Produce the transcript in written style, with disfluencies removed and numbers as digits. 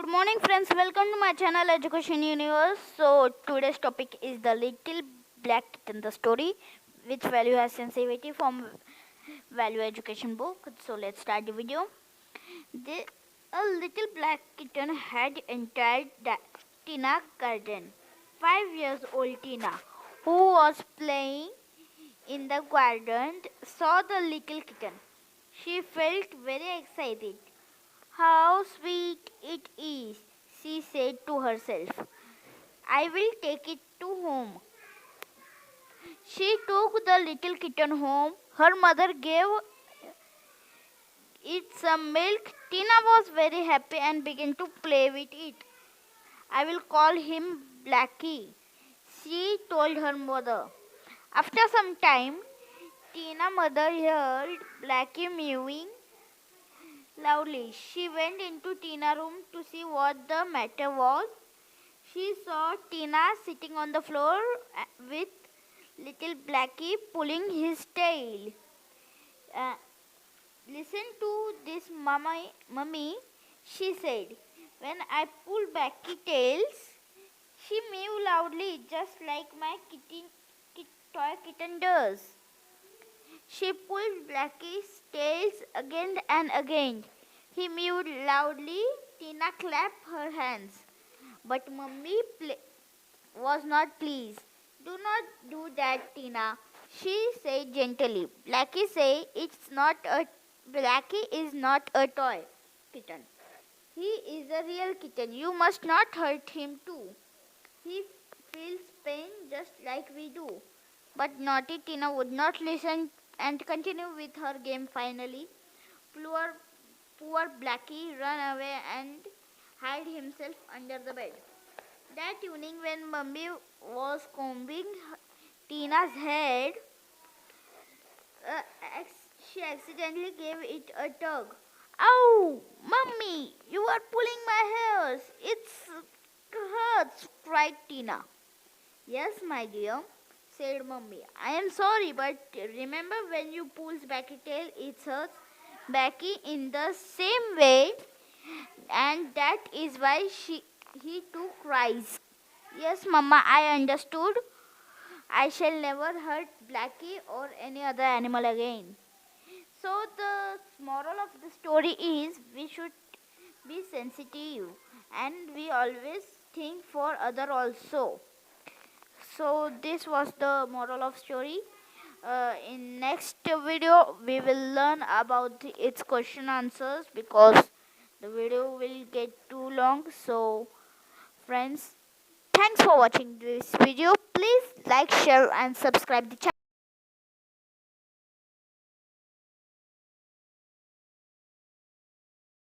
Good morning friends, welcome to my channel Education Universe. So today's topic is the little black kitten, the story which value has sensitivity from value education book. So let's start the video. A little black kitten had entered Tina's garden. 5 years old Tina, who was playing in the garden, saw the little kitten. She felt very excited. How sweet it is, she said to herself. I will take it to home. She took the little kitten home. Her mother gave it some milk. Tina was very happy and began to play with it. I will call him Blackie, she told her mother. After some time, Tina's mother heard Blackie mewing loudly. She went into Tina's room to see what the matter was. She saw Tina sitting on the floor with little Blackie pulling his tail. Listen to this, mummy, she said. When I pull Blackie tails, she mew loudly just like my toy kitten does. She pulled Blackie's tails again and again. He mewed loudly. Tina clapped her hands. But Mummy was not pleased. Do not do that, Tina, she said gently. Blackie is not a toy kitten. He is a real kitten. You must not hurt him too. He feels pain just like we do. But naughty Tina would not listen and continue with her game. Finally, poor Blackie ran away and hid himself under the bed. That evening, when Mummy was combing Tina's head, she accidentally gave it a tug. Ow, Mummy, you are pulling my hairs. It hurts, cried Tina. Yes, my dear, said Mummy. I am sorry, but remember when you pulls Blackie tail, it hurts Blackie in the same way, and that is why he too cries. Yes, Mama, I understood. I shall never hurt Blackie or any other animal again. So the moral of the story is we should be sensitive and we always think for other also. So this was the moral of story. In next video we will learn about its question answers because the video will get too long. So friends, thanks for watching this video. Please like, share and subscribe the channel.